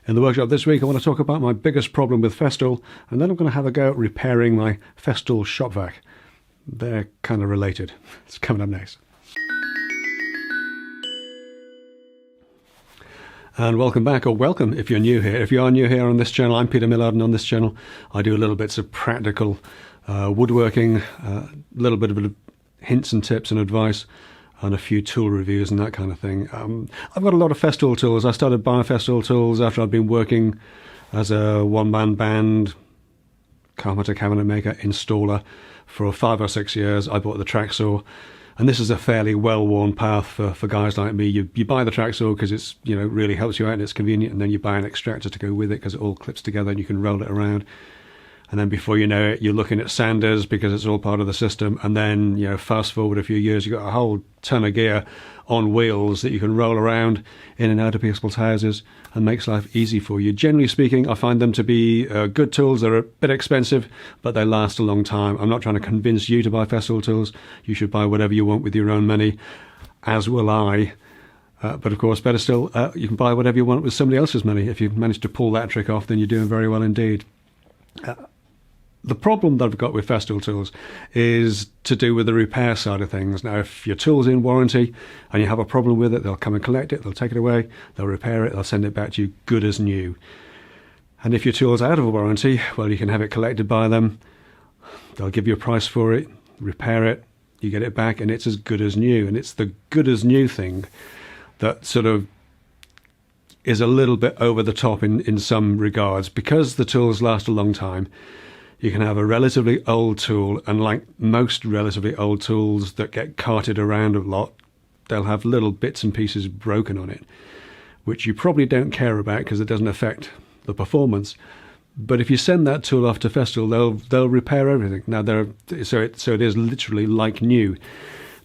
In the workshop this week, I want to talk about my biggest problem with Festool, and then I'm going to have a go at repairing my Festool shop vac. They're kind of related. It's coming up next. And welcome back, or welcome if you're new here. If you are new here on this channel, I'm Peter Millard, and on this channel I do little bits of practical woodworking, little bit of hints and tips and advice, and a few tool reviews and that kind of thing. I've got a lot of Festool tools. I started buying Festool tools after I'd been working as a one-man band, carpenter, cabinet maker, installer for 5 or 6 years. I bought the track saw, and this is a fairly well-worn path for guys like me. You buy the track saw because it's, really helps you out and it's convenient, and then you buy an extractor to go with it because it all clips together and you can roll it around. And then before you know it, you're looking at sanders because it's all part of the system. And then, fast forward a few years, you've got a whole ton of gear on wheels that you can roll around in and out of people's houses, and makes life easy for you. Generally speaking, I find them to be good tools. They're a bit expensive, but they last a long time. I'm not trying to convince you to buy Festool tools. You should buy whatever you want with your own money, as will I. But of course, better still, you can buy whatever you want with somebody else's money. If you manage to pull that trick off, then you're doing very well indeed. The problem that I've got with Festool tools is to do with the repair side of things. Now, if your tool's in warranty and you have a problem with it, they'll come and collect it, they'll take it away, they'll repair it, they'll send it back to you good as new. And if your tool's out of warranty, well, you can have it collected by them, they'll give you a price for it, repair it, you get it back, and it's as good as new. And it's the good as new thing that sort of is a little bit over the top in some regards. Because the tools last a long time, you can have a relatively old tool, and like most relatively old tools that get carted around a lot, they'll have little bits and pieces broken on it, which you probably don't care about because it doesn't affect the performance. But if you send that tool off to Festool, they'll repair everything. Now, so it is literally like new.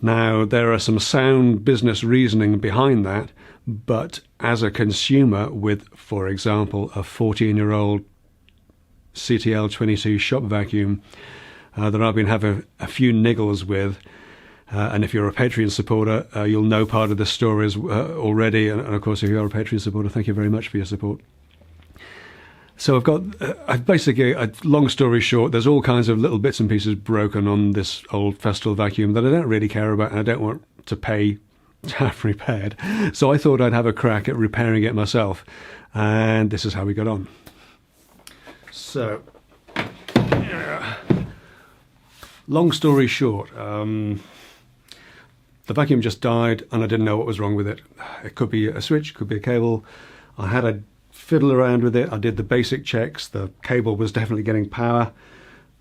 Now, there are some sound business reasoning behind that, but as a consumer with, for example, a 14-year-old CTL 22 shop vacuum that I've been having a few niggles with, and if you're a Patreon supporter, you'll know part of the stories already, and of course if you're a Patreon supporter, thank you very much for your support. So I've basically, long story short, there's all kinds of little bits and pieces broken on this old Festool vacuum that I don't really care about, and I don't want to pay to have repaired. So I thought I'd have a crack at repairing it myself, and this is how we got on. So, long story short, the vacuum just died and I didn't know what was wrong with it. It could be a switch, could be a cable. I had a fiddle around with it. I did the basic checks. The cable was definitely getting power.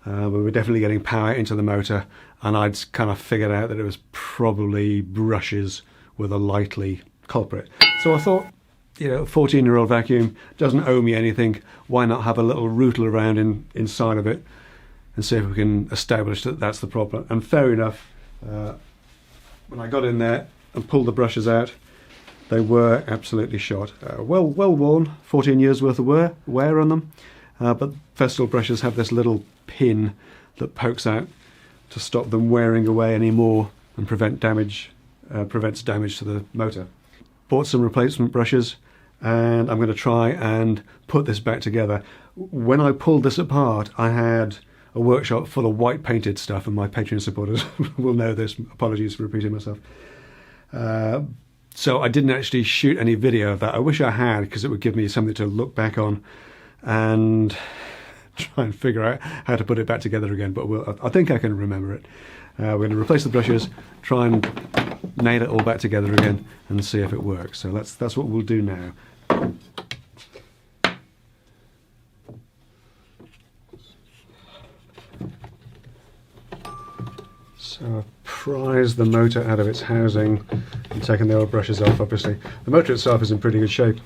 We were definitely getting power into the motor, and I'd kind of figured out that it was probably brushes with a likely culprit. So I thought, 14-year-old vacuum doesn't owe me anything. Why not have a little rootle around inside of it and see if we can establish that that's the problem? And fair enough, when I got in there and pulled the brushes out, they were absolutely shot. Well worn, 14 years worth of wear on them, but Festool brushes have this little pin that pokes out to stop them wearing away anymore and prevents damage to the motor. Bought some replacement brushes, and I'm going to try and put this back together. When I pulled this apart, I had a workshop full of white painted stuff, and my Patreon supporters will know this. Apologies for repeating myself. So I didn't actually shoot any video of that. I wish I had, because it would give me something to look back on and try and figure out how to put it back together again. But I think I can remember it. We're going to replace the brushes, try and nail it all back together again and see if it works. So that's what we'll do now. So I've prized the motor out of its housing and taken the old brushes off, obviously. The motor itself is in pretty good shape.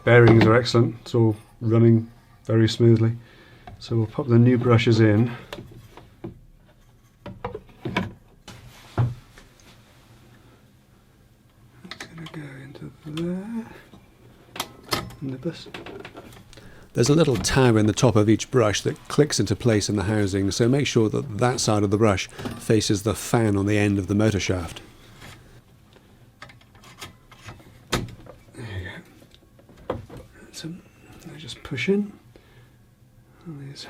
Bearings are excellent, it's all running very smoothly. So we'll pop the new brushes in. There's a little tab in the top of each brush that clicks into place in the housing, so make sure that that side of the brush faces the fan on the end of the motor shaft. There you go. I just push in, and these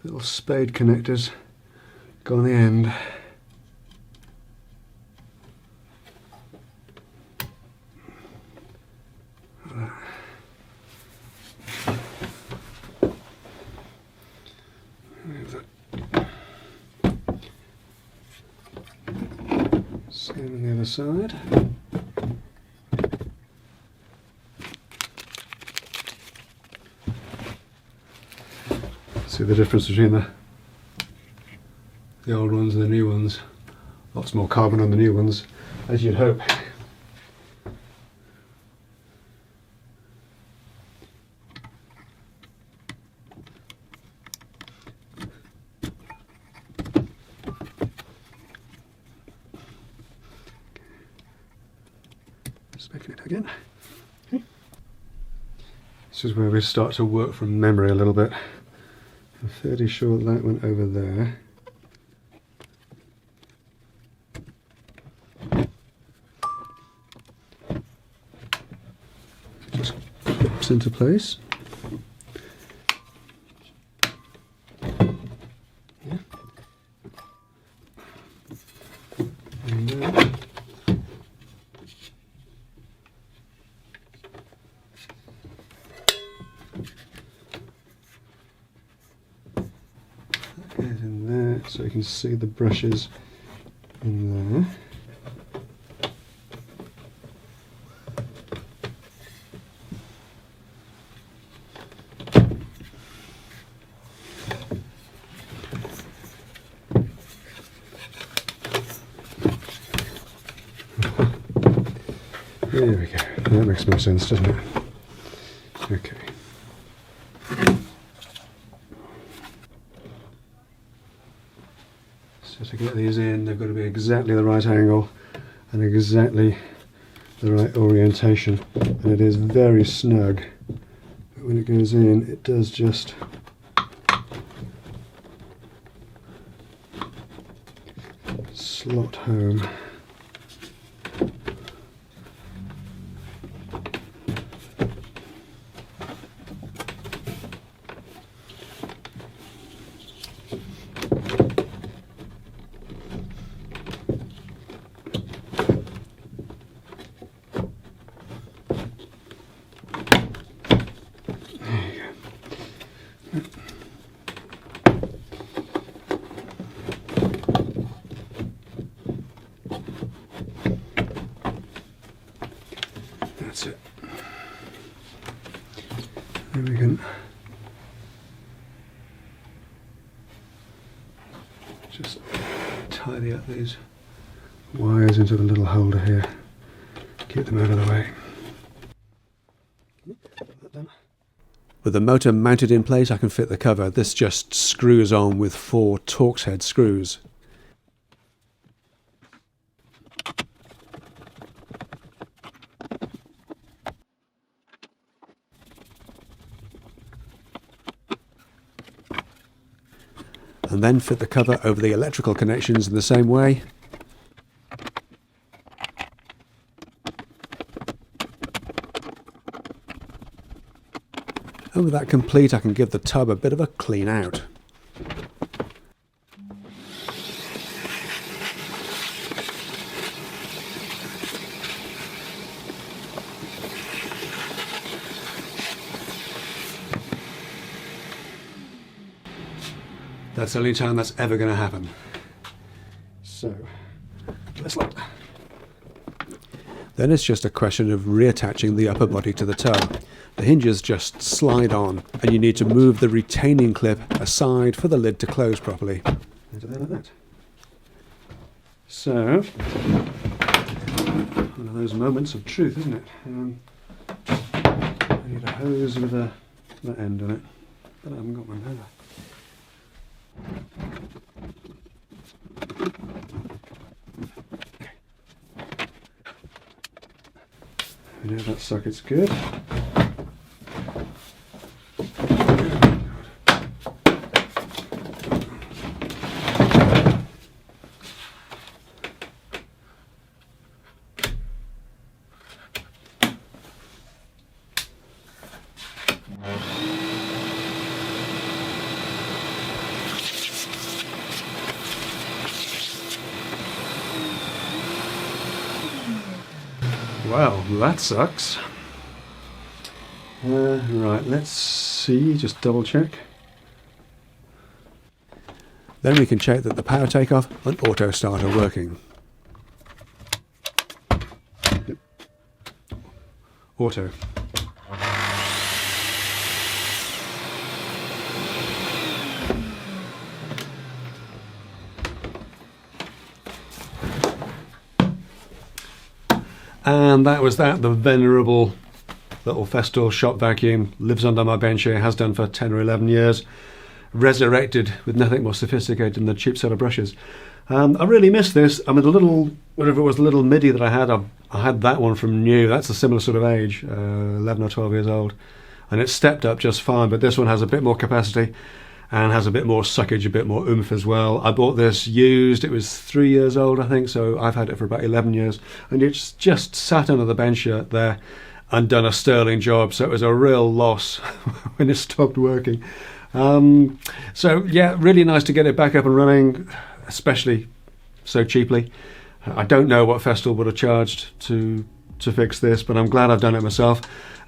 little spade connectors go on the end. Same on the other side. See the difference between the old ones and the new ones. Lots more carbon on the new ones, as you'd hope. Making it again. Okay. This is where we start to work from memory a little bit. I'm fairly sure that went over there. Just clips into place. Yeah. And then in there, so you can see the brushes in there. There we go. That makes more sense, doesn't it? Okay. So to get these in, they've got to be exactly the right angle and exactly the right orientation. And it is very snug. But when it goes in, it does just slot home. That's it. Then we can just tidy up these wires into the little holder here. Keep them out of the way. With the motor mounted in place, I can fit the cover. This just screws on with 4 Torx head screws. And then fit the cover over the electrical connections in the same way. And with that complete, I can give the tub a bit of a clean out. That's the only time that's ever going to happen. So, let's look. Then it's just a question of reattaching the upper body to the tub. The hinges just slide on, and you need to move the retaining clip aside for the lid to close properly. Like that. So, one of those moments of truth, isn't it? I need a hose with that end on it, but I haven't got one, have I? I know that socket's good. Well, that sucks. Right, let's see, just double check. Then we can check that the power takeoff and auto start are working. Yep. Auto. And that was that, the venerable little Festool shop vacuum. Lives under my bench here, has done for 10 or 11 years. Resurrected with nothing more sophisticated than the cheap set of brushes. I really miss this. I mean, the little, whatever it was, the little MIDI that I had that one from new. That's a similar sort of age, 11 or 12 years old. And it's stepped up just fine, but this one has a bit more capacity and has a bit more suckage, a bit more oomph as well. I bought this used, it was 3 years old, I think, so I've had it for about 11 years. And it's just sat under the bench there and done a sterling job, so it was a real loss when it stopped working. So yeah, really nice to get it back up and running, especially so cheaply. I don't know what Festool would have charged to fix this, but I'm glad I've done it myself.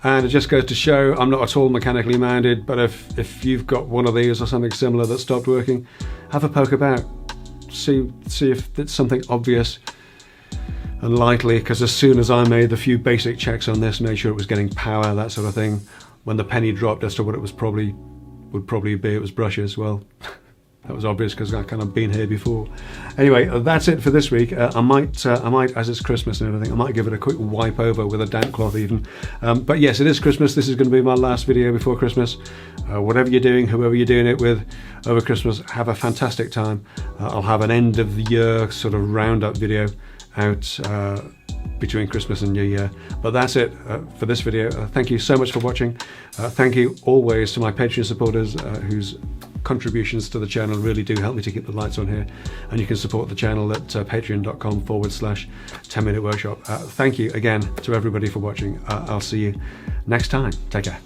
And it just goes to show I'm not at all mechanically minded, but if you've got one of these or something similar that stopped working, have a poke about. See if it's something obvious and likely, because as soon as I made the few basic checks on this, made sure it was getting power, that sort of thing, when the penny dropped as to what it was would probably be, it was brushes, well, that was obvious because I've kind of been here before. Anyway, that's it for this week. I might, as it's Christmas and everything, I might give it a quick wipe over with a damp cloth even. But yes, it is Christmas. This is going to be my last video before Christmas. Whatever you're doing, whoever you're doing it with over Christmas, have a fantastic time. I'll have an end of the year sort of roundup video out between Christmas and New Year. But that's it for this video. Thank you so much for watching. Thank you always to my Patreon supporters whose contributions to the channel really do help me to keep the lights on here. And you can support the channel at patreon.com/10minute workshop. Thank you again to everybody for watching. I'll see you next time. Take care.